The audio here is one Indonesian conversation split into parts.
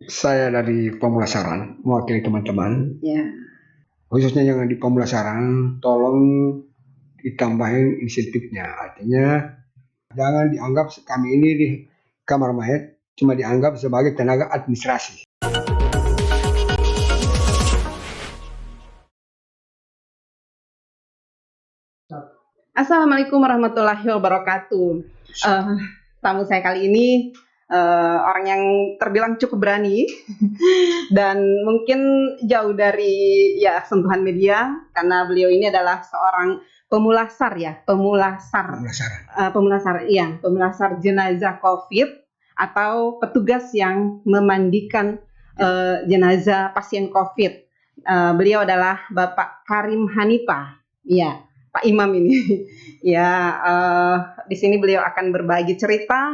Saya dari Pemulasaran, mewakili teman-teman, Ya. khususnya yang di Pemulasaran, tolong ditambahin insentifnya. Artinya, jangan dianggap kami ini di kamar mayat cuma dianggap sebagai tenaga administrasi. Assalamualaikum warahmatullahi wabarakatuh. Tamu saya kali ini orang yang terbilang cukup berani dan mungkin jauh dari sentuhan media karena beliau ini adalah seorang pemulasar jenazah COVID atau petugas yang memandikan jenazah pasien COVID. Beliau adalah Bapak Karim Hanifah. Ya. Pak Imam ini, di sini beliau akan berbagi cerita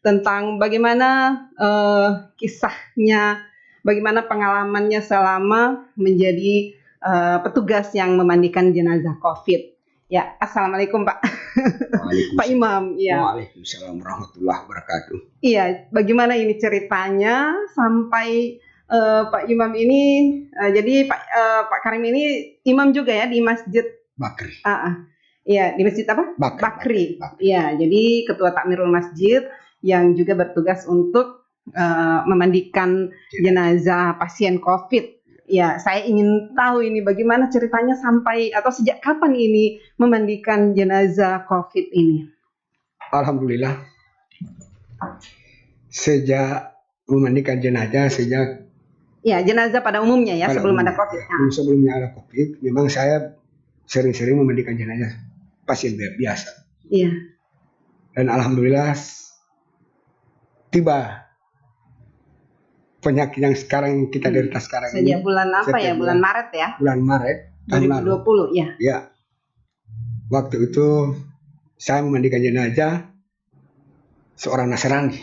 tentang bagaimana kisahnya, bagaimana pengalamannya selama menjadi petugas yang memandikan jenazah COVID. Ya, assalamualaikum Pak. Pak Imam. Ya. Waalaikumsalam warahmatullahi wabarakatuh. Iya, bagaimana ini ceritanya sampai Pak Imam ini, jadi Pak Karim ini imam juga ya di Masjid Bakri. Iya, di masjid apa? Bakri. Iya, jadi ketua takmirul masjid yang juga bertugas untuk memandikan jenazah pasien COVID. Ya, saya ingin tahu ini bagaimana ceritanya sampai atau sejak kapan ini memandikan jenazah COVID ini? Alhamdulillah, sejak memandikan jenazah jenazah pada umumnya ya, sebelum ada COVID. Sebelumnya ada COVID, memang saya sering-sering memandikan jenazah pasien biasa. Iya. Dan alhamdulillah tiba penyakit yang sekarang kita derita sekarang ini. Sejak bulan apa ya? Bulan Maret ya? Bulan Maret tahun 2020 ya. Ya. Waktu itu saya memandikan jenazah seorang Nasrani.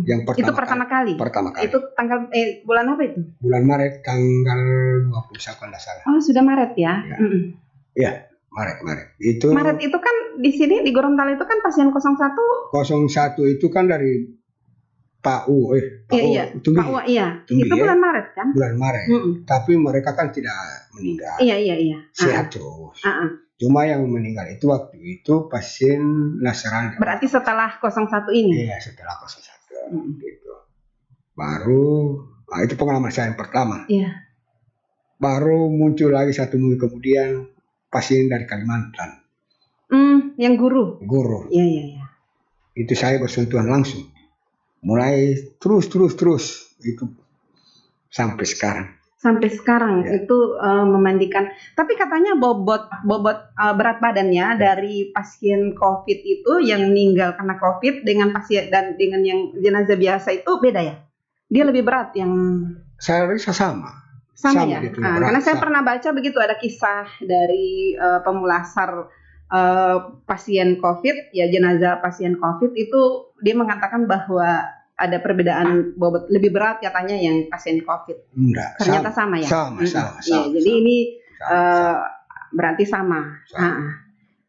Yang pertama kali. Itu tanggal bulan apa itu? Bulan Maret tanggal 21 kalau tidak salah. Oh, sudah Maret ya? Iya, Maret. Maret itu kan di sini di Gorontalo itu kan pasien 01. 01 itu kan dari Pak U. Itu bulan Maret kan? Bulan Maret. Tapi mereka kan tidak meninggal. Iya. Sehat terus. Cuma yang meninggal itu waktu itu pasien Nasrani. Berarti setelah 01 ini? Iya, setelah 01. Gitu. Baru, itu pengalaman saya yang pertama. Iya. Baru muncul lagi 1 minggu kemudian pasien dari Kalimantan. Yang guru? Guru. Iya. Itu saya bersentuhan langsung. Mulai terus itu sampai sekarang. Itu memandikan. Tapi katanya bobot berat badannya dari pasien COVID itu yang meninggal karena COVID dengan pasien dan dengan yang jenazah biasa itu beda ya? Dia lebih berat yang. Saya rasa sama ya. Karena saya pernah baca begitu, ada kisah dari pemulasar pasien COVID, ya jenazah pasien COVID itu dia mengatakan bahwa ada perbedaan bobot lebih berat katanya yang pasien COVID. Enggak, ternyata sama ya. Sama. Jadi ini berarti sama.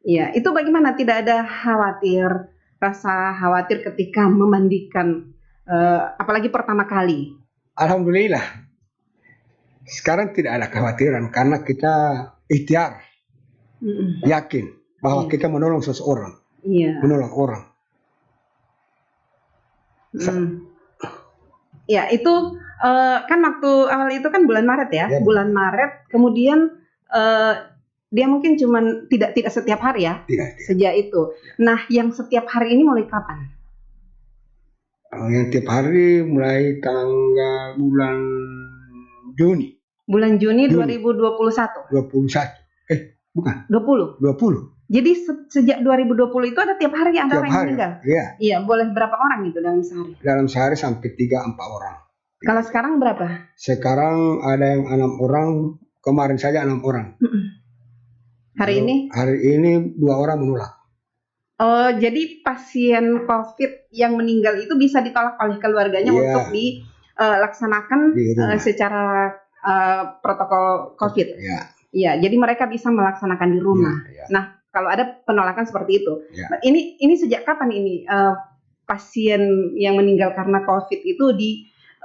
Iya, itu bagaimana? Tidak ada rasa khawatir ketika memandikan, apalagi pertama kali. Alhamdulillah. Sekarang tidak ada kekhawatiran karena kita ikhtiar, yakin bahwa kita menolong seseorang, menolong orang. Ya itu kan waktu awal itu kan bulan Maret ya. Bulan Maret kemudian dia mungkin cuman tidak setiap hari ya. Tidak. Sejak itu. Nah, yang setiap hari ini mulai kapan? Yang tiap hari mulai tanggal bulan Juni. Bulan Juni 2021. 21. Bukan. 20. Jadi sejak 2020 itu ada tiap hari ada orang yang meninggal? Iya, boleh berapa orang itu dalam sehari? Dalam sehari sampai 3-4 orang. Kalau sekarang berapa? Sekarang ada yang 6 orang, kemarin saja 6 orang. Hari ini? Hari ini 2 orang menolak. Oh, jadi pasien COVID yang meninggal itu bisa ditolak oleh keluarganya untuk dilaksanakan secara protokol COVID? Iya, jadi mereka bisa melaksanakan di rumah. Nah, kalau ada penolakan seperti itu. Ini sejak kapan ini pasien yang meninggal karena COVID itu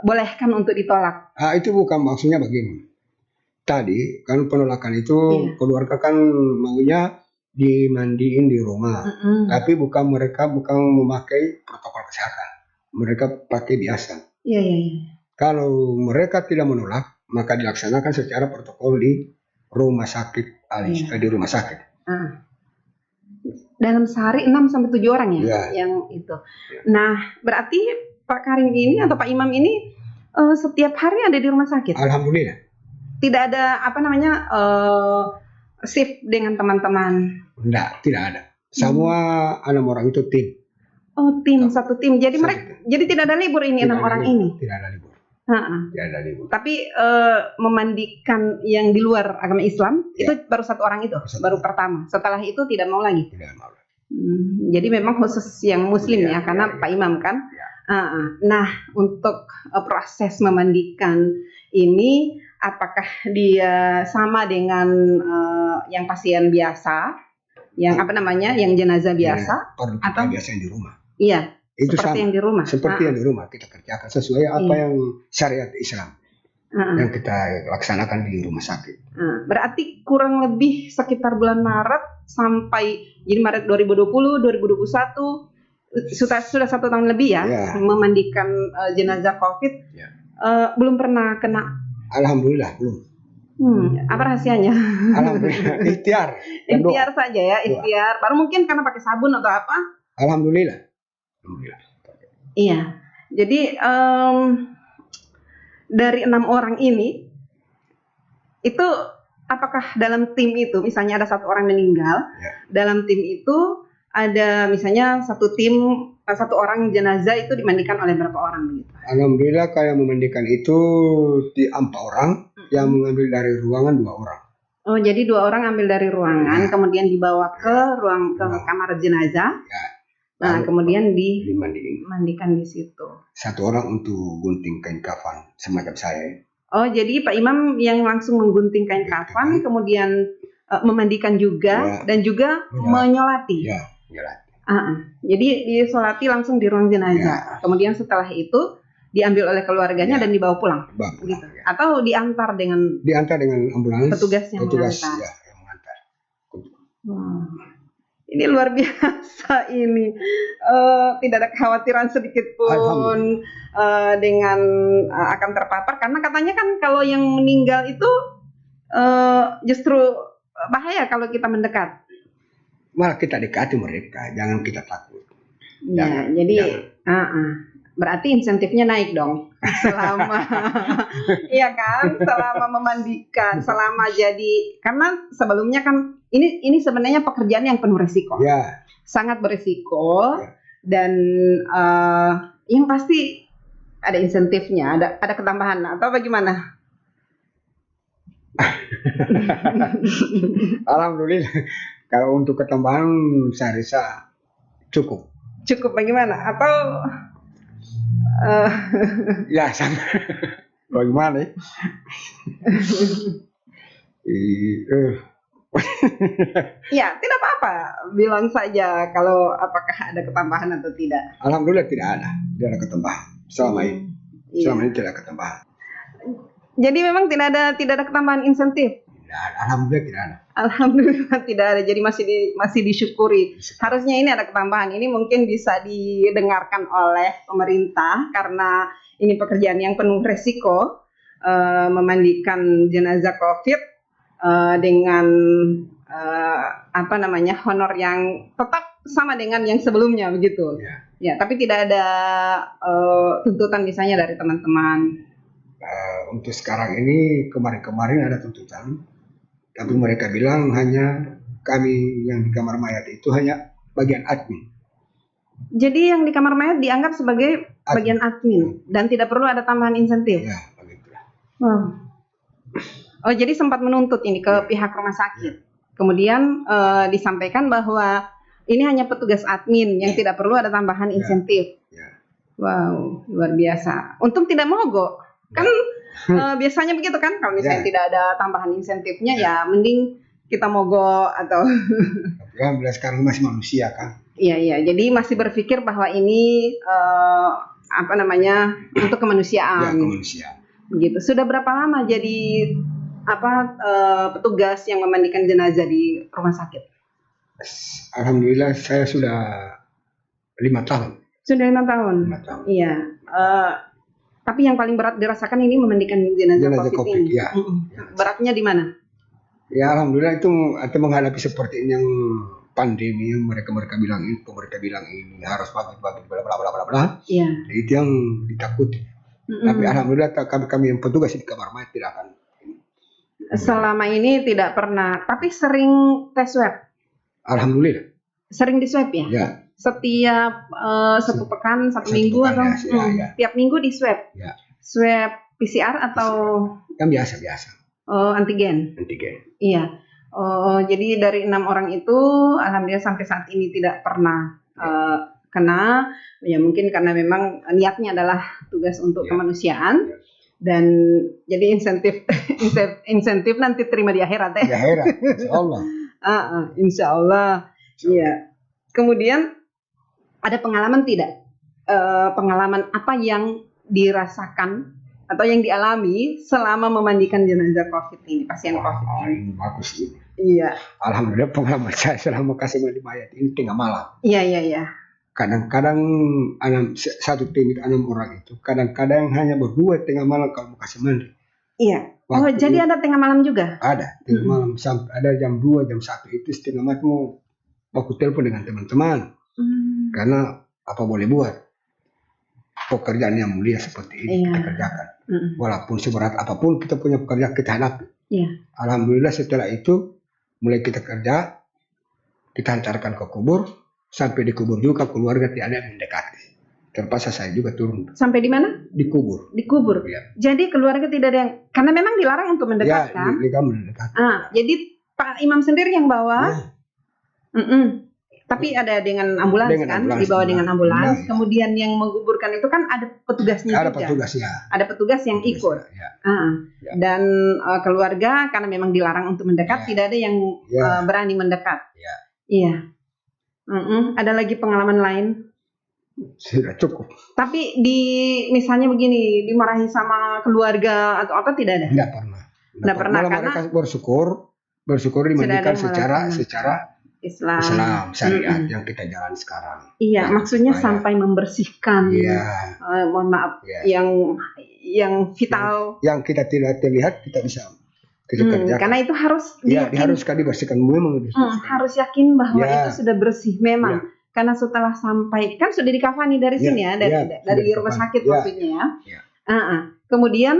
bolehkan untuk ditolak? Itu bukan maksudnya begini. Tadi kan penolakan itu keluarga kan maunya dimandiin di rumah, tapi mereka bukan memakai protokol kesehatan, mereka pakai biasa. Kalau mereka tidak menolak, maka dilaksanakan secara protokol di rumah sakit, di rumah sakit. Dalam sehari 6-7 orang yang itu. Nah, berarti Pak Karim ini atau Pak Imam ini setiap hari ada di rumah sakit? Alhamdulillah. Tidak ada shift dengan teman-teman? Tidak ada. Semua 6 orang itu tim. Oh, tim, satu tim. Jadi jadi tidak ada libur ini 6 orang ini? Tidak ada libur. Tidak ada libur. Tapi memandikan yang di luar agama Islam itu baru 1 orang itu, baru pertama. Setelah itu tidak mau lagi. Tidak mau lagi. Jadi memang khusus yang Muslim karena Pak Imam kan. Nah, untuk proses memandikan ini, apakah dia sama dengan yang pasien biasa, yang yang jenazah biasa, atau biasa yang di rumah? Iya. Itu seperti sama, yang di rumah. Seperti yang di rumah kita kerjakan sesuai apa yang syariat Islam yang kita laksanakan di rumah sakit. Berarti kurang lebih sekitar bulan Maret sampai jadi Maret 2020, 2021 sudah 1 tahun lebih memandikan jenazah COVID. Belum pernah kena. Alhamdulillah belum. Apa rahasianya? Alhamdulillah ikhtiar saja ya, ikhtiar. Baru mungkin karena pakai sabun atau apa? Alhamdulillah. Iya. Jadi dari 6 orang ini itu apakah dalam tim itu misalnya ada 1 orang meninggal, dalam tim itu ada misalnya 1 orang jenazah itu dimandikan oleh berapa orang begitu? Alhamdulillah kayak memandikan itu di 4 orang, yang mengambil dari ruangan 2 orang. Oh, jadi 2 orang ambil dari ruangan, kemudian dibawa ke kamar jenazah. Nah, kemudian dimandikan di situ. 1 orang untuk gunting kain kafan, semacam saya. Oh, jadi Pak Imam yang langsung menggunting kain kafan, kemudian memandikan juga dan juga menyolati. Menyolati. Jadi disolati langsung di ruang jenazah. Kemudian setelah itu diambil oleh keluarganya dan dibawa pulang. Gitu. Atau diantar dengan ambulans. Petugas yang mengantar. Yang mengantar. Ini luar biasa ini. Tidak ada kekhawatiran sedikit pun dengan akan terpapar, karena katanya kan kalau yang meninggal itu justru bahaya kalau kita mendekat. Malah kita dekati mereka, jangan kita takut. Ya, jadi berarti insentifnya naik dong selama selama memandikan, selama jadi, karena sebelumnya kan ini sebenarnya pekerjaan yang penuh risiko, sangat berisiko, dan yang pasti ada insentifnya, ada ketambahan atau bagaimana? Alhamdulillah, kalau untuk ketambahan saya rasa cukup bagaimana atau sama bagaimana ya tidak apa-apa, bilang saja kalau apakah ada ketambahan atau tidak. Alhamdulillah tidak ada ketambahan selama ini. Selama ini tidak ada ketambahan. Jadi memang tidak ada ketambahan insentif. Alhamdulillah tidak ada. Alhamdulillah tidak ada. Jadi masih disyukuri. Harusnya ini ada ketambahan. Ini mungkin bisa didengarkan oleh pemerintah karena ini pekerjaan yang penuh resiko, memandikan jenazah COVID dengan honor yang tetap sama dengan yang sebelumnya begitu. Ya, tapi tidak ada tuntutan misalnya dari teman-teman. Untuk sekarang ini, kemarin ada tuntutan, tapi mereka bilang hanya kami yang di kamar mayat itu hanya bagian admin. Jadi yang di kamar mayat dianggap sebagai bagian admin dan tidak perlu ada tambahan insentif. Ya, begitulah. Oh, jadi sempat menuntut ini ke pihak rumah sakit. Kemudian disampaikan bahwa ini hanya petugas admin yang tidak perlu ada tambahan insentif. Wow, luar biasa. Untung tidak mogok. Kan biasanya begitu kan, kalau misalnya tidak ada tambahan insentifnya ya mending kita mogok atau alhamdulillah sekarang masih manusia kan. Iya, jadi masih berpikir bahwa ini untuk kemanusiaan. Ya, kemanusiaan. Begitu. Sudah berapa lama jadi petugas yang memandikan jenazah di rumah sakit? Alhamdulillah saya sudah 5 tahun. Sudah 5 tahun. 5 tahun. Iya. Tapi yang paling berat dirasakan ini memandikan jenazah COVID ini. Ya. Beratnya di mana? Ya alhamdulillah itu menghadapi seperti ini yang pandemi yang mereka bilang ini harus bagi bla bla bla bla. Iya. Itu yang ditakuti. Tapi alhamdulillah kami yang petugas di kamar mayat tidak akan. Selama ini tidak pernah, tapi sering tes swab. Alhamdulillah. Sering di swab ya? Ya. Setiap 1 pekan, 1 minggu atau tiap minggu di swab? Ya. Swab PCR atau? Yang biasa. Antigen. Iya. Jadi dari 6 orang itu, alhamdulillah sampai saat ini tidak pernlah kena. Ya mungkin karena memang niatnya adalah tugas untuk kemanusiaan. Dan jadi insentif nanti terima di akhirat ya. Di akhirat, insya Allah. Insya Allah. Iya. Kemudian ada pengalaman tidak? Pengalaman apa yang dirasakan atau yang dialami selama memandikan jenazah COVID ini, pasien COVID ini? Ini bagus ini. Iya. Alhamdulillah pengalaman saya selama kasih mandi mayat ini tengah malam. Iya. Kadang-kadang satu tim itu 6 orang itu, kadang-kadang hanya berdua tengah malam kalau mau kasih mandi. Iya. Jadi ada tengah malam juga? Ada tengah malam, sampai ada jam 2, jam 1 itu setengah malam mau aku telepon dengan teman-teman. Karena apa boleh buat, pekerjaan yang mulia seperti ini kita kerjakan. Walaupun seberat apapun kita punya pekerjaan kita hadapi. Alhamdulillah setelah itu mulai kita kerja, kita hantarkan ke kubur. Sampai di kubur juga keluarga tidak ada yang mendekati. Terpaksa saya juga turun. Sampai di mana? Di kubur. Di kubur. Ya. Jadi keluarga tidak ada yang, karena memang dilarang untuk mendekat kan? Mendekat. Jadi Pak Imam sendiri yang bawa. Tapi ada dengan ambulans kan? Dibawa dengan ambulans. Kemudian yang menguburkan itu kan ada petugasnya ada juga. Petugasnya. Ada petugas yang ikut. Dan keluarga karena memang dilarang untuk mendekat, tidak ada yang berani mendekat. Iya. Ada lagi pengalaman lain? Sudah cukup. Tapi misalnya begini, dimarahi sama keluarga atau apa tidak ada? Tidak pernah. Karena mereka bersyukur dimandikan secara Islam syariat yang kita jalan sekarang. Iya, maksudnya sampai membersihkan. Mohon maaf, yang vital. Yang kita tidak terlihat kita bisa. Karena itu harus diharuskan dibersihkan memang harus yakin bahwa itu sudah bersih memang karena setelah sampai kan sudah dikafani dari sini ya dari rumah sakit maksudnya ya. Kemudian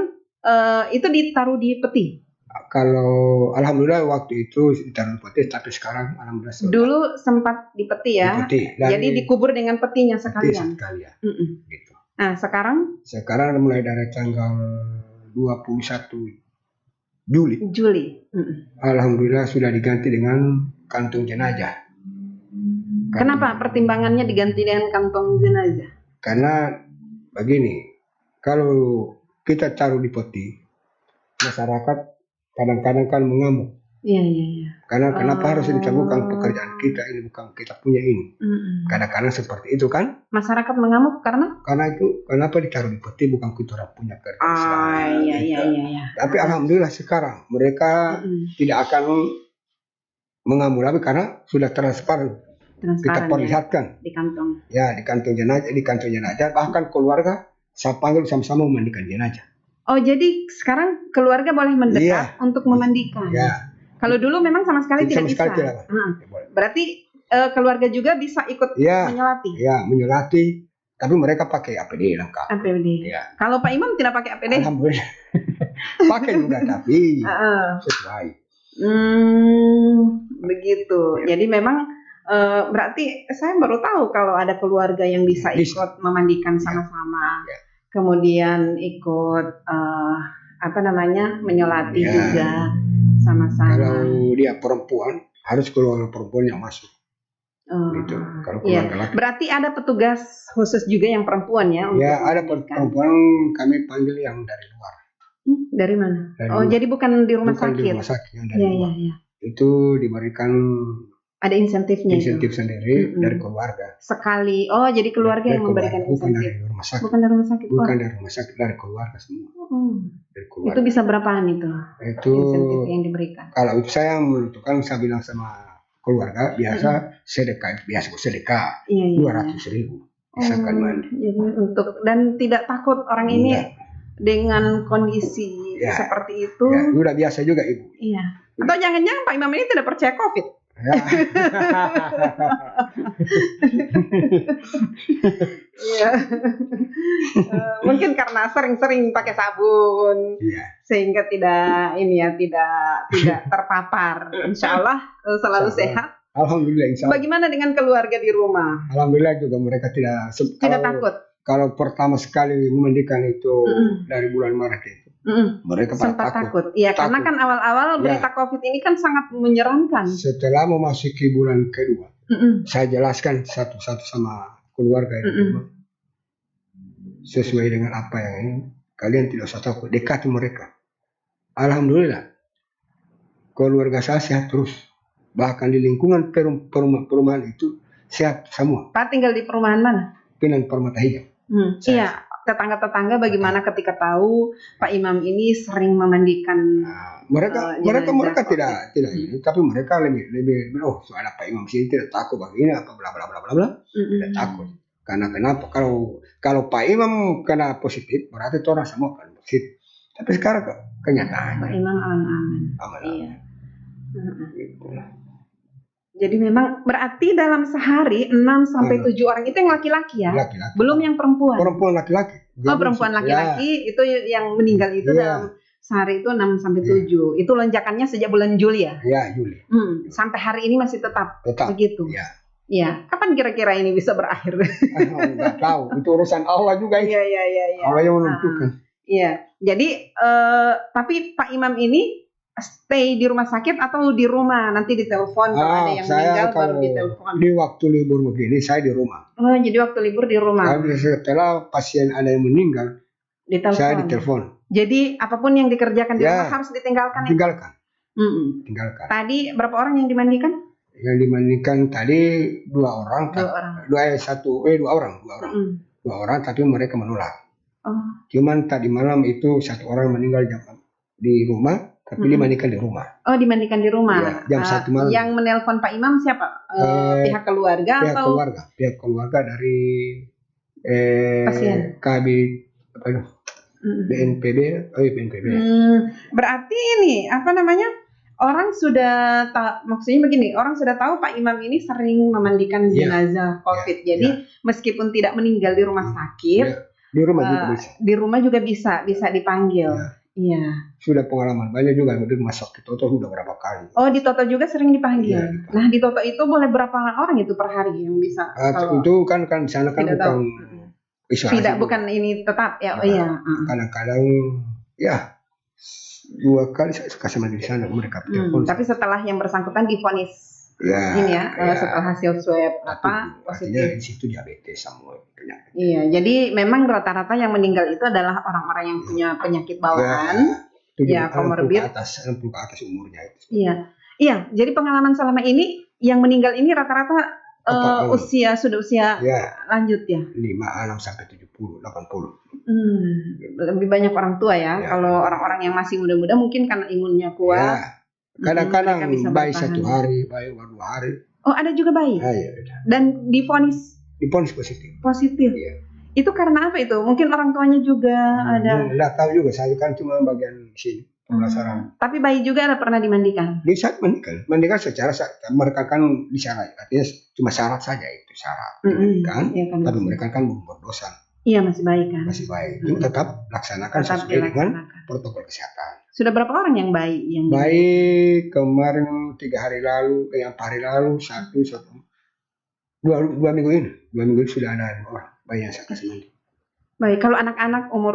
itu ditaruh di peti. Kalau alhamdulillah waktu itu ditaruh di peti, tapi sekarang alhamdulillah dulu sempat di peti ya. Jadi dikubur dengan petinya sekalian. Gitu. Nah sekarang mulai dari tanggal 21 Juli. Alhamdulillah sudah diganti dengan kantong jenazah. Kenapa pertimbangannya diganti dengan kantong jenazah? Karena begini, kalau kita taruh di peti, masyarakat kadang-kadang kan mengamuk. Iya. Karena kenapa harus dicabutkan pekerjaan kita ini, bukan kita punya ini. Kadang-kadang seperti itu kan. Masyarakat mengamuk karena itu kenapa ditaruh di peti, bukan kita orang punya kerjaan. Iya. Tapi alhamdulillah sekarang mereka tidak akan mengamuk lagi karena sudah transparan kita perlihatkan di kantong. Ya, di kantong jenazah. Bahkan keluarga saya panggil sama-sama memandikan jenazah. Oh, jadi sekarang keluarga boleh mendekat untuk memandikan. Ya. Kalau dulu memang sama sekali tidak bisa. Berarti keluarga juga bisa ikut menyolati. Ya, menyolati. Tapi mereka pakai APD lengkap. APD. Ya. Kalau Pak Imam tidak pakai APD? Alhamdulillah. Pakai juga tapi sesuai. Begitu. Jadi memang berarti saya baru tahu kalau ada keluarga yang bisa ikut memandikan sama-sama. Kemudian ikut menyolati juga sama-sama. Kalau dia perempuan harus keluarga perempuan yang masuk. Gitu. Kalau keluarga laki. Berarti ada petugas khusus juga yang perempuan ya? Ya, ada perempuan kami panggil yang dari luar. Dari mana? Jadi bukan di rumah sakit? Di rumah sakit yang dari luar. Ya. Itu diberikan Ada insentifnya insentif itu. sendiri dari keluarga. Sekali. Oh, jadi keluarga yang memberikan bukan insentif. dari rumah sakit. Bukan dari rumah sakit. Bukan dari rumah sakit, dari keluarga semua. Dari keluarga. Itu bisa berapaan itu? Itu insentif yang diberikan. Kalau itu saya menentukan, saya bilang sama keluarga biasa sedekah, sedekah 200.000 misalkan jadi untuk, dan tidak takut orang ini dengan kondisi seperti itu. Ya, udah biasa juga Ibu. Iya. Atau jangan-jangan Pak Imam ini tidak percaya COVID? Ya. Iya. Mungkin karena sering-sering pakai sabun, sehingga tidak terpapar. Insya Allah selalu sehat. Alhamdulillah, insya Allah. Bagaimana dengan keluarga di rumah? Alhamdulillah juga mereka tidak takut. Kalau pertama sekali memandikan itu dari bulan Maret itu, mereka sempat takut. Iya, karena kan awal-awal berita COVID ini kan sangat menyeramkan. Setelah memasuki bulan kedua, saya jelaskan satu-satu sama keluarga itu, sesuai dengan apa yang ini, kalian tidak usah takut, dekati mereka. Alhamdulillah, keluarga saya sehat terus. Bahkan di lingkungan perumahan itu sehat semua. Pak tinggal di perumahan mana? Pinang Permata Hijau. Iya, tetangga-tetangga bagaimana ketika tahu Pak Imam ini sering memandikan? Mereka tidak ini, tapi mereka lebih soal Pak Imam sini tidak takut begini apa bla bla bla bla bla. Tidak takut. Karena kenapa? Kalau Pak Imam kena positif, berarti orang semua kan positif. Tapi sekarang kenyataannya Pak Imam aman-aman. Iya. Jadi memang berarti dalam sehari 6 sampai 7 orang itu yang laki-laki ya? Laki-laki. Belum yang perempuan? Perempuan laki-laki. Oh, perempuan laki-laki itu yang meninggal itu dalam sehari itu 6 sampai 7. Itu lonjakannya sejak bulan Juli ya? Iya, Juli. Sampai hari ini masih tetap begitu? Iya. Kapan kira-kira ini bisa berakhir? Enggak tahu, itu urusan Allah juga. Iya. Allah yang menentukan. Iya. Jadi tapi Pak Imam ini stay di rumah sakit atau di rumah, nanti ditelepon kalau ada yang meninggal baru ditelepon. Di waktu libur begini saya di rumah. Oh, jadi waktu libur di rumah. Setelah pasien ada yang meninggal, saya ditelepon. Jadi apapun yang dikerjakan di rumah harus ditinggalkan. Tinggalkan. Tadi berapa orang yang dimandikan? Yang dimandikan tadi 2 orang. 2 orang, tapi mereka menular. Cuman tadi malam itu 1 orang meninggal di rumah. Tapi dimandikan di rumah. Oh, dimandikan di rumah. Ya, jam 1 malam. Yang menelpon Pak Imam siapa? Pihak keluarga atau? Pihak keluarga dari pasien. KB BNPB. Berarti ini apa namanya? Orang sudah maksudnya begini, orang sudah tahu Pak Imam ini sering memandikan jenazah COVID. Jadi meskipun tidak meninggal di rumah sakit, di rumah juga bisa dipanggil. Iya. Sudah pengalaman banyak juga di rumah sakit Toto sudah berapa kali. Oh, di Toto juga sering dipanggil. Nah, di Toto itu boleh berapa orang itu per hari yang bisa? Itu kan di sana kan bukan isolasi. Tidak, bukan ini tetap ya. Oh iya. Kadang-kadang 2 kali saya kasih mandi di sana mereka telepon. Tapi setelah yang bersangkutan divonis setelah hasil swab positif. Di situ diabetes sama penyakit. Iya, jadi memang rata-rata yang meninggal itu adalah orang-orang yang punya penyakit bawaan, komorbid. 60 ke atas umurnya itu. Iya. Jadi pengalaman selama ini yang meninggal ini rata-rata sudah usia lanjut ya. 5, 6 sampai 70, 80. Lebih banyak orang tua ya. Kalau orang-orang yang masih muda-muda mungkin karena imunnya kuat. Kadang-kadang bayi 1 hari, bayi 2 hari. Oh, ada juga bayi. Dan divonis positif. Iya. Itu karena apa itu? Mungkin orang tuanya juga ada. Tidak tahu juga, saya kan cuma bagian sini pemulasaran. Tapi bayi juga ada pernah dimandikan. Di saat mandikan secara mereka kan disyarat, artinya cuma syarat saja itu syarat, kan? Tapi mereka kan belum berdosa. Iya, masih baik kan? Masih baik. Cuma tetap laksanakan sesuai dengan protokol kesehatan. Sudah berapa orang yang bayi? Bayi kemarin 3 hari lalu, 4 hari lalu, 2 minggu ini. 2 minggu ini sudah ada 2 orang bayi yang saya kasih mandi. Baik, kalau anak-anak umur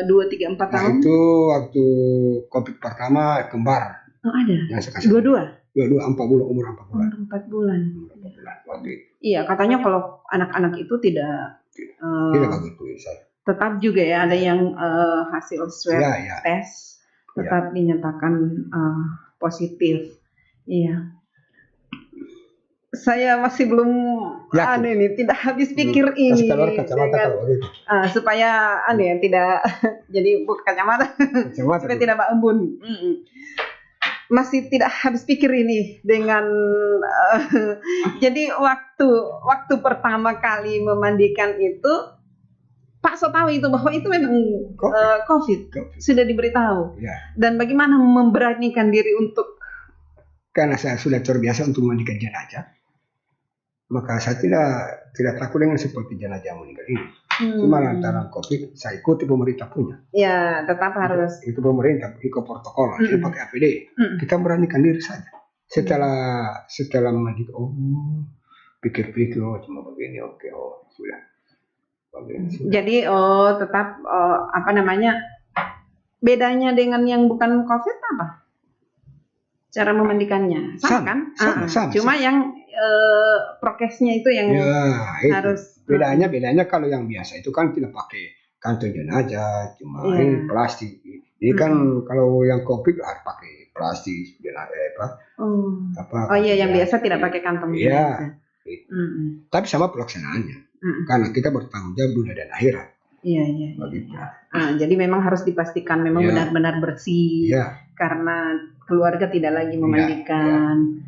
2, 3, 4 tahun? Itu waktu COVID pertama kembar. Oh, ada? Yang saya kasih. Dua-dua? Dua-dua 4 bulan, umur 4 bulan. Umur 4 bulan. Waktu itu. Iya, katanya kalau anak-anak itu tidak begitu saya. Tetap juga ya ada yang hasil swab tes tetap dinyatakan positif. Iya. Saya masih belum tidak habis pikir ini keluar kacamata kalau begitu. Supaya tidak jadi bukan kacamata supaya tidak embun. Masih tidak habis pikir ini dengan jadi waktu pertama kali memandikan itu Pak so tahu itu bahwa itu memang COVID. Sudah diberitahu. Dan bagaimana memberanikan diri untuk, karena saya sudah terbiasa untuk memandikan jenazah, maka saya tidak takut dengan seperti jenazah meninggal ini. Cuma lantaran COVID, saya ikuti pemerintah punya. Ya, tetap harus. Itu pemerintah ikut protokol, jadi pakai APD. Kita beranikan diri saja. Setelah mandi, pikir-pikir, cuma begini, sudah. Jadi tetap bedanya dengan yang bukan COVID apa? Cara memandikannya sama kan? Sama. Cuma yang prokesnya itu yang harus. Bedanya kalau yang biasa itu kan tidak pakai kantong jenazah, cuma ini plastik. Ini kan kalau yang COVID harus pakai plastik jenazah yang biasa tidak pakai kantong jenazah. Tapi sama pelaksanaannya. Karena kita bertanggung jawab dunia dan akhirat. Iya. Jadi memang harus dipastikan memang benar-benar bersih. Karena keluarga tidak lagi memandikan.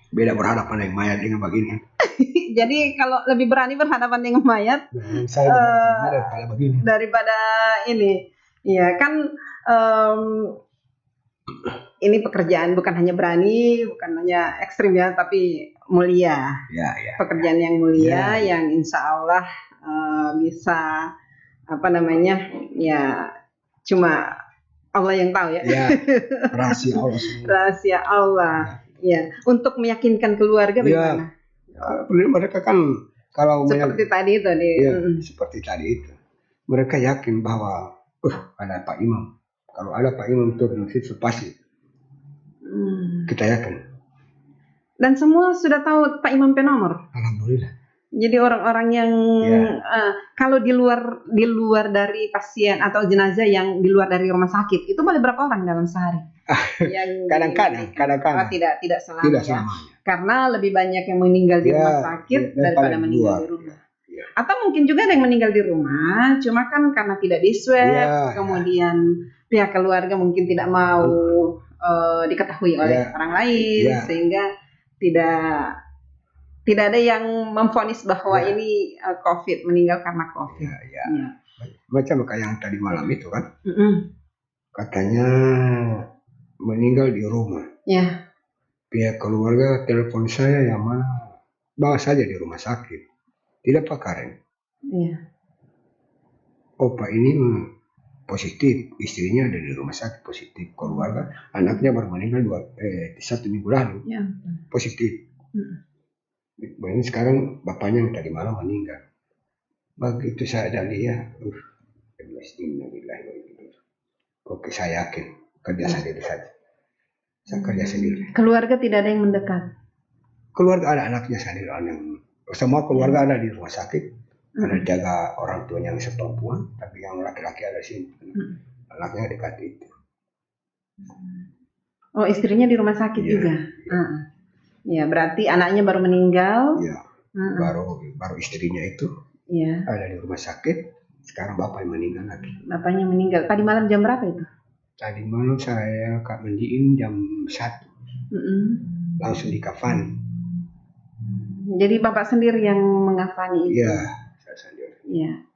Beda berhadapan dengan mayat dengan begini. Jadi kalau lebih berani berhadapan dengan mayat daripada ini. Ya kan ini pekerjaan bukan hanya berani, bukan hanya ekstrim tapi mulia. Pekerjaan yang mulia yang insya Allah bisa cuma Allah yang tahu ya. Rahasia Allah. Untuk meyakinkan keluarga bagaimana? Mereka kan kalau seperti tadi itu seperti tadi itu. Mereka yakin bahwa ada Pak Imam. Kalau ada Pak Imam turun situ pasti. Kita yakin. Dan semua sudah tahu Pak Imam Penomor. Alhamdulillah. Jadi orang-orang yang kalau di luar dari pasien atau jenazah yang di luar dari rumah sakit itu boleh berapa orang dalam sehari? Kadang-kadang. Tidak selamanya. Karena lebih banyak yang meninggal di rumah sakit daripada meninggal di rumah. Atau mungkin juga ada yang meninggal di rumah, cuma kan karena tidak di-swab, kemudian pihak keluarga mungkin tidak mau diketahui oleh orang lain, sehingga tidak ada yang memvonis bahwa ini COVID, meninggal karena COVID. Macam kayak yang tadi malam itu kan, katanya meninggal di rumah. Pihak keluarga telepon saya, yang mana bawa saja di rumah sakit, tidak pakaren. Pak ini positif, istrinya ada di rumah sakit positif, keluarga anaknya baru meninggal 1 minggu lalu positif. Ini sekarang bapaknya yang tadi malam meninggal. Begitu saya ada lihat, oke, saya yakin kerja sendiri saja. Saya kerja sendiri. Keluarga tidak ada yang mendekat. Keluarga ada anaknya sendiri, semua keluarga ada di rumah sakit. Ada jaga orang tuanya yang seperempuan, tapi yang laki-laki ada sini. Anaknya dekat itu. Istrinya di rumah sakit juga. Berarti anaknya baru meninggal. Baru istrinya itu ada di rumah sakit. Sekarang bapaknya meninggal lagi. Bapaknya meninggal. Tadi malam jam berapa itu? Tadi malam saya mandiin jam 1. Langsung dikafani. Jadi bapak sendiri yang mengafani itu? Saya sendiri.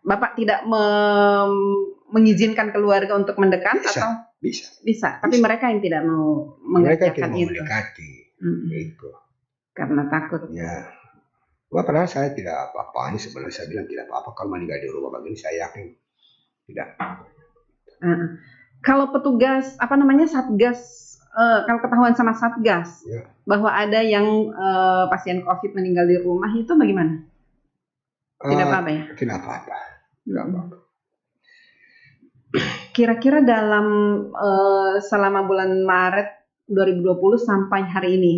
Bapak tidak mengizinkan keluarga untuk mendekat atau? Bisa. Tapi mereka yang tidak mau mengerjakan itu. Mereka tidak mau mendekati. Itu. Karena takut. Padahal saya tidak apa-apa. Sebenarnya saya bilang tidak apa-apa kalau meninggal di rumah begini, saya yakin tidak. Kalau petugas Satgas, kalau ketahuan sama Satgas bahwa ada yang pasien COVID meninggal di rumah, itu bagaimana? Tidak apa-apa ya? Tidak apa-apa. Kira-kira dalam selama bulan Maret 2020 sampai hari ini,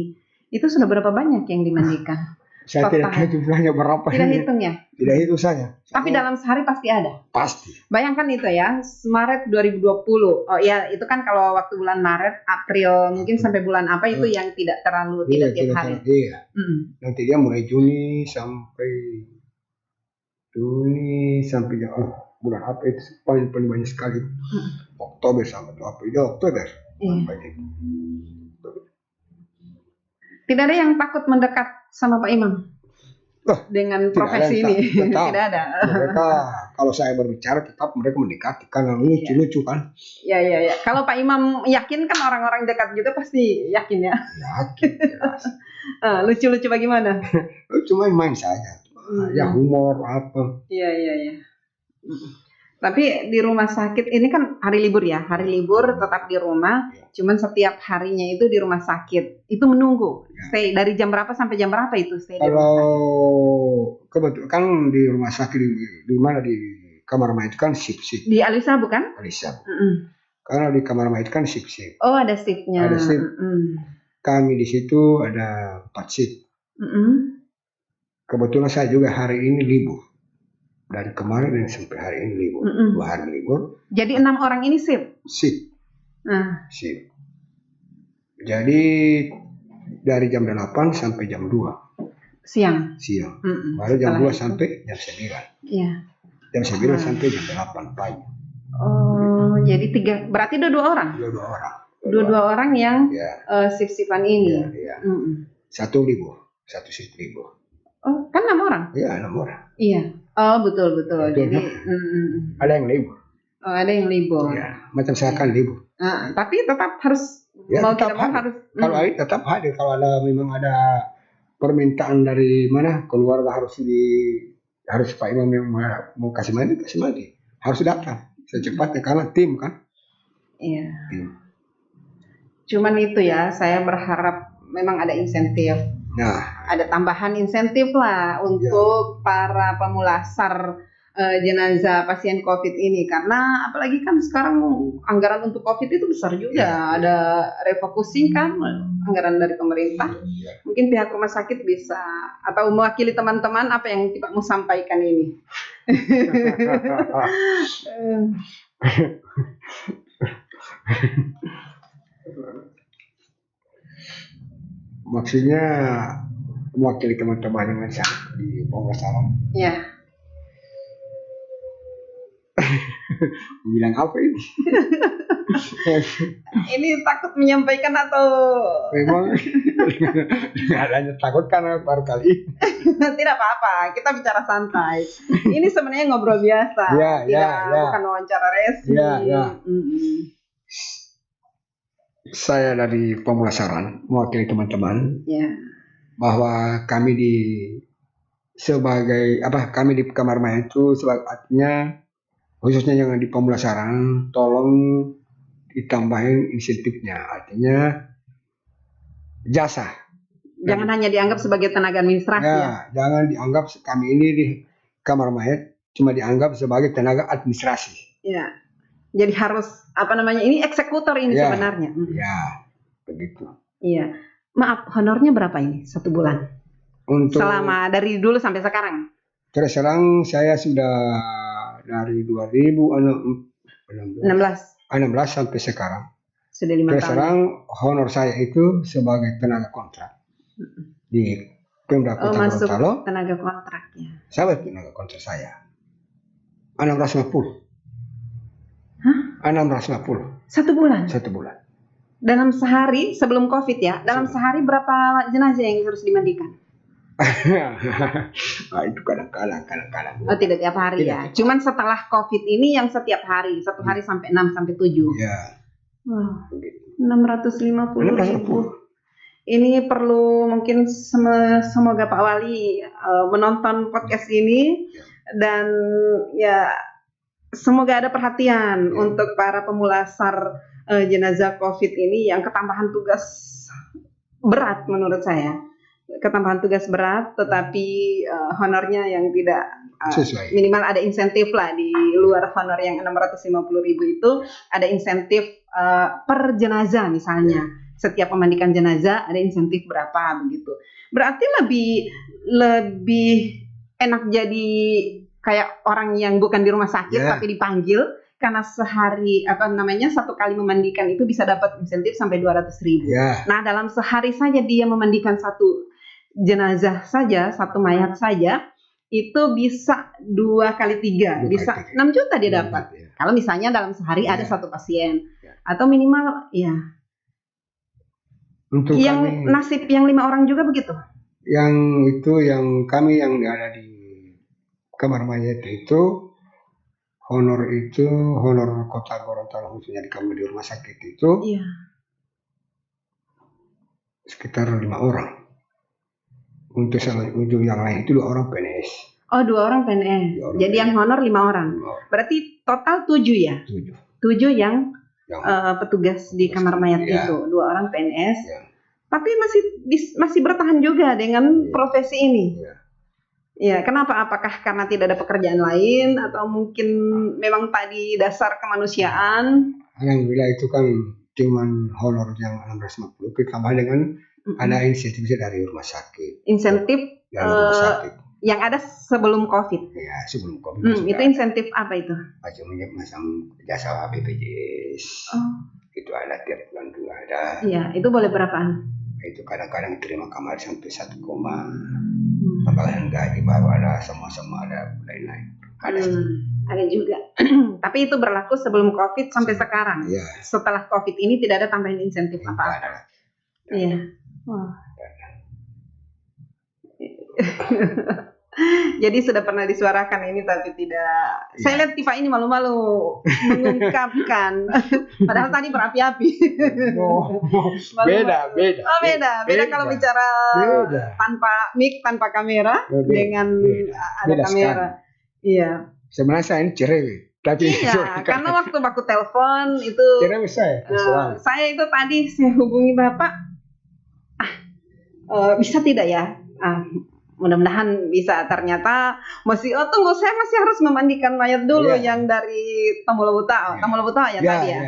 itu sudah berapa banyak yang dimandikan? Saya tidak tahu jumlahnya berapa. Tidak hitung ya? Tidak hitung saya. Tapi dalam sehari pasti ada? Pasti. Bayangkan itu ya, Maret 2020. Oh ya, itu kan kalau waktu bulan Maret, April, mungkin sampai bulan apa itu yang tidak terlalu, tidak tiap hari. Iya. Nanti dia mulai Juni sampai bulan apa itu paling banyak sekali. Oktober sampai apa itu Oktober. Tidak ada yang takut mendekat sama Pak Imam dengan profesi ini. Tidak ada. Mereka kalau saya berbicara tetap mereka mendekati karena lucu-lucu kan. Ya. Kalau Pak Imam yakin kan orang-orang dekat juga pasti yakin ya. Yakin. Jelas. Lucu-lucu bagaimana? Lucu main-main saja. Ya humor apa. Iya. Tapi di rumah sakit ini kan hari libur ya, hari libur tetap di rumah. Cuman setiap harinya itu di rumah sakit. Itu menunggu. Stay dari jam berapa sampai jam berapa itu stay di rumah sakit? Kalau kebetulan kan di rumah sakit di mana di kamar mayat kan shift. Di Alisa bukan? Alisa. Karena di kamar mayat kan shift. Oh ada shiftnya. Ada shift. Kami di situ ada 4 shift. Kebetulan saya juga hari ini libur. Dari kemarin dan sampai hari ini libur. 2 hari libur. Jadi 6 orang ini shift? Shift. Jadi dari jam 8 sampai jam 2. Siang. Baru jam 2 sampai jam 9. Iya. Jam 9 sampai jam 8 pagi. Oh, jadi 3. Berarti 2 orang? 2 orang. 2 orang yang shift-shiftan ini. Iya. Satu libur. Satu shift libur. Oh, kan 6 orang? Iya, 6 orang. Iya. Oh, betul. Jadi ada yang libur. Oh, ada yang libur. Ya, macam saya kan libur. Tapi tetap harus mau tidak mau harus. Kalau hari tetap hadir. Kalau memang ada permintaan dari mana keluarga harus Pak Imam yang mau kasih mandi, harus datang secepatnya karena tim kan. Iya. Tim. Cuman itu ya, saya berharap memang ada insentif. Nah, ada tambahan insentif lah untuk para pemulasar jenazah pasien COVID ini, karena apalagi kan sekarang anggaran untuk COVID itu besar juga. Ada refocusing kan anggaran dari pemerintah. Mungkin pihak rumah sakit bisa atau mewakili teman-teman apa yang kita mau sampaikan ini. Maksudnya mewakili teman-teman yang di pemulasaran. Iya. Bilang apa ini? Ini takut menyampaikan atau? Memang adanya takut karena baru kali. Tidak apa-apa, kita bicara santai. Ini sebenarnya ngobrol biasa. Bukan wawancara resi. Saya dari pemulasaran mewakili teman-teman bahwa kami di kamar mayat itu artinya khususnya yang di pemulasaran tolong ditambahin insentifnya, artinya jasa. Jangan hanya dianggap sebagai tenaga administrasi. Jangan dianggap kami ini di kamar mayat cuma dianggap sebagai tenaga administrasi. Ya. Jadi harus ini eksekutor ini sebenarnya. Ya, begitu. Iya. Maaf, honornya berapa ini 1 bulan? Untuk selama dari dulu sampai sekarang? Terus terang saya sudah dari 2016 sampai sekarang. Sudah 5 tahun. Terus terang honor saya itu sebagai tenaga kontrak di Pemda Kota Gorontalo. Tenaga kontrak ya. Saya tenaga kontrak saya 650. 650. 1 bulan? 1 bulan. Dalam sehari sebelum COVID ya? Dalam sehari berapa jenazah yang harus dimandikan? Itu kadang-kadang. Oh, tidak tiap hari ya? Cuman setelah COVID ini yang setiap hari. 1 hari sampai 6 sampai 7. Iya. Wah, 650.000. Ini perlu mungkin semoga Pak Wali menonton podcast ini dan ya semoga ada perhatian untuk para pemulasar jenazah COVID ini yang ketambahan tugas berat menurut saya. Ketambahan tugas berat tetapi honornya yang tidak minimal ada insentif lah di luar honor yang 650.000 itu ada insentif per jenazah misalnya setiap memandikan jenazah ada insentif berapa begitu. Berarti lebih enak jadi kayak orang yang bukan di rumah sakit tapi dipanggil, karena satu kali memandikan itu bisa dapat insentif sampai 200.000. Nah, dalam sehari saja dia memandikan satu jenazah saja, satu mayat saja, itu bisa 2 kali 3, bisa 6 juta dia dapat. Kalau misalnya dalam sehari ada satu pasien, atau minimal untuk yang kami, nasib yang 5 orang juga begitu. Yang itu yang kami yang ada di kamar mayat itu honor Kota Gorontalo, khususnya di kami di rumah sakit itu sekitar 5 orang. Untuk yang lain itu 2 orang PNS. Oh, 2 orang PNS. Jadi yang honor 5 orang. Berarti total 7 ya? 7 yang petugas di kamar mayat itu. 2 orang PNS. Tapi masih bertahan juga dengan profesi ini. Ya, kenapa? Apakah karena tidak ada pekerjaan lain atau mungkin memang tadi dasar kemanusiaan? Alhamdulillah itu kan cuman honor yang 650 ditambah dengan ada insentif dari rumah sakit. Insentif rumah sakit. Yang ada sebelum COVID. Ya, sebelum COVID. Itu insentif apa itu? Macam jasa BPJS. Itu ada tiap bulan juga ada. Iya, itu boleh berapaan? Itu kadang-kadang terima kamar sampai 1, tambahan gaji baru ada, sama-sama ada lain-lain. Ada juga. Tapi itu berlaku sebelum COVID sampai sekarang. Setelah COVID ini tidak ada tambahan insentif apa-apa. Iya. Jadi sudah pernah disuarakan ini tapi tidak. Saya lihat Tifa ini malu-malu mengungkapkan. Padahal tadi berapi-api. Beda. Beda kalau bicara tanpa mic, tanpa kamera, dengan ada kamera. Iya. Sebenarnya saya ini cerai. Tapi karena waktu baku telepon itu. Cerai saya itu tadi saya hubungi Bapak. Bisa tidak ya? Mudah-mudahan bisa. Ternyata tunggu, saya masih harus memandikan mayat dulu yang dari Tamulabuta ya tadi ya.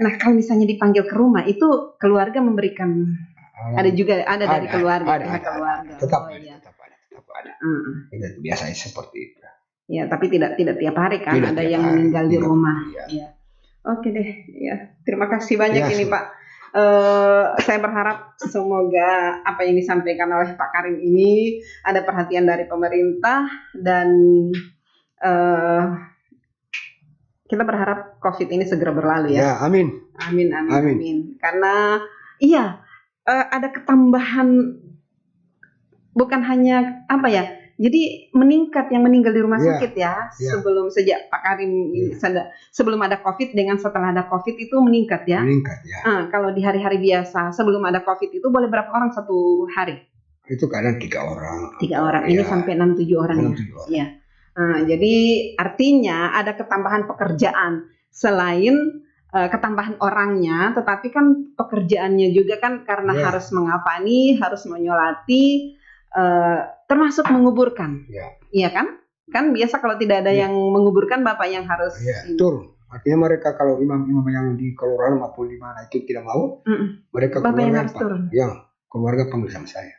Nah, kalau misalnya dipanggil ke rumah itu keluarga memberikan ada dari keluarga. Tetap ada. Biasanya seperti itu. Ya, tapi tidak tiap hari kan ada yang meninggal di rumah. Ya. Oke deh, ya. Terima kasih banyak ini Pak. Saya berharap semoga apa yang disampaikan oleh Pak Karim ini ada perhatian dari pemerintah dan kita berharap COVID ini segera berlalu ya. Amin. Karena ada ketambahan, bukan hanya jadi meningkat yang meninggal di rumah sakit sejak Pak Karim sebelum ada COVID dengan setelah ada COVID itu meningkat ya. Kalau di hari-hari biasa sebelum ada COVID itu boleh berapa orang satu hari? Itu kadang 3 orang. 3 orang. Ini sampai 6-7 orang ya. Jadi artinya ada ketambahan pekerjaan selain ketambahan orangnya, tetapi kan pekerjaannya juga kan karena harus mengafani, harus menyolati. Termasuk menguburkan, iya kan? Kan biasa kalau tidak ada yang menguburkan, Bapak yang harus. Betul. Artinya mereka kalau imam-imam yang di kelurahan maupun di mana itu tidak mau, mereka Bapak yang harus turun. Keluarga panggil sama saya.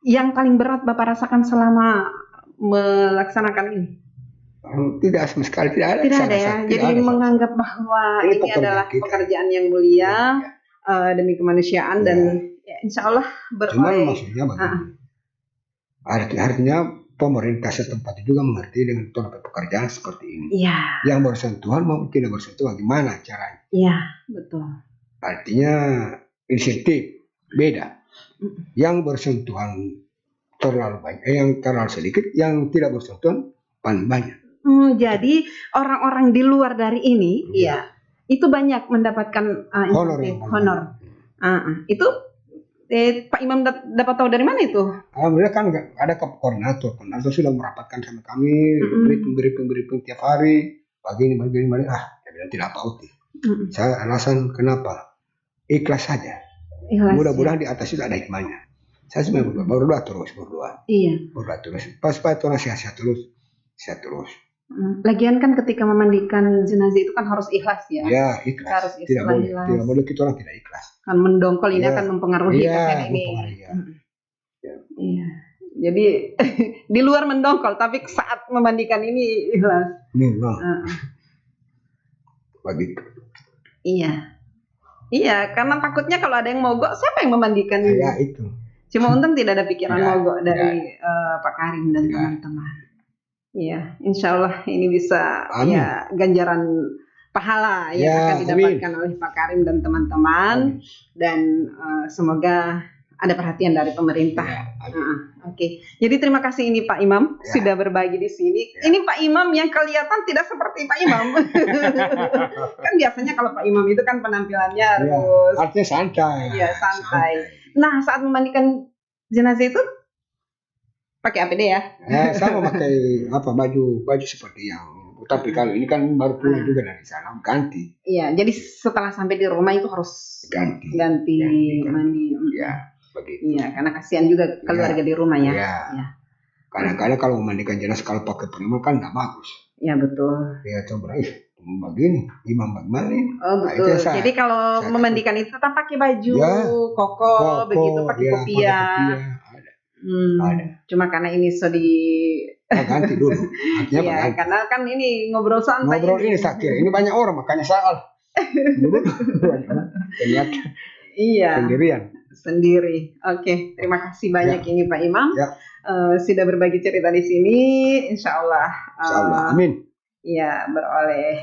Yang paling berat Bapak rasakan selama melaksanakan ini? Tidak sama sekali, tidak ada. Tidak ada ya. Jadi menganggap bahwa ini adalah pekerjaan yang mulia demi kemanusiaan dan insya Allah Cuman maksudnya artinya pemerintah setempat juga mengerti dengan pekerjaan seperti ini. Yang bersentuhan maupun tidak bersentuhan, gimana caranya? Iya, betul. Artinya insentif beda. Yang bersentuhan terlalu banyak, yang terlalu sedikit, yang tidak bersentuhan paling banyak. Jadi orang-orang di luar dari ini, itu banyak mendapatkan honor. Itu Pak Imam dapat tahu dari mana itu? Alhamdulillah kan ada koordinator sudah merapatkan sama kami, briefing tiap hari, pagi ini. Saya bilang tidak apa-apa. Saya alasan kenapa? Ikhlas saja. Mudah-mudahan di atas itu ada hikmahnya. Saya sebenarnya berdoa terus. Berdoa terus. Pas itu sehat terus. Lagian kan ketika memandikan jenazah itu kan harus ikhlas ya. Ya, ikhlas. Harus tidak boleh kita orang tidak ikhlas. Kan mendongkol ini akan mempengaruhi pasien ini. Iya. Jadi di luar mendongkol, tapi saat memandikan ini ikhlas. Begitu. Iya, karena takutnya kalau ada yang mogok, siapa yang memandikan ini? Ya itu. Cuma untung tidak ada pikiran mogok dari Pak Karim dan teman-teman. Iya, insya Allah ini bisa ya ganjaran pahala yang akan didapatkan oleh Pak Karim dan teman-teman, dan semoga ada perhatian dari pemerintah. Oke. Jadi terima kasih ini Pak Imam sudah berbagi di sini. Ini Pak Imam yang kelihatan tidak seperti Pak Imam. Kan biasanya kalau Pak Imam itu kan penampilannya harus artinya santai. Iya, santai. Nah, saat memandikan jenazah itu pakai APD ya? Sama pakai baju seperti yang. Tapi kalau ini kan baru pulang juga dari sana, ganti. Iya, jadi setelah sampai di rumah itu harus ganti mandi. Iya, begitu. Iya, karena kasihan juga keluarga di rumah ya. Iya. Kadang-kadang kalau memandikan jenazah kalau pakai penama kan nggak bagus. Iya, betul. Ya coba begini, imam bagaimana? Oh betul. Jadi kalau memandikan itu tetap pakai baju koko begitu, pakai kopiah. Ada. Cuma karena ini ganti dulu. Iya, karena kan ini ngobrol santai. Ini saya kira ini banyak orang makanya soal. Ternyata. Iya. Sendiri. Oke, terima kasih banyak ini Pak Imam. Sudah berbagi cerita di sini. Insya Allah. Amin. Ya, beroleh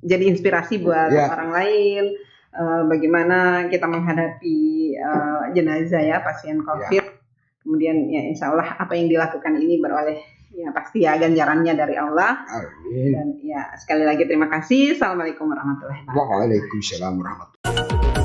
jadi inspirasi buat orang lain. Bagaimana kita menghadapi jenazah pasien COVID. Kemudian insya Allah apa yang dilakukan ini beroleh pasti ganjarannya dari Allah. Amin. Dan sekali lagi terima kasih. Assalamualaikum warahmatullahi wabarakatuh. Waalaikumsalam warahmatullahi wabarakatuh.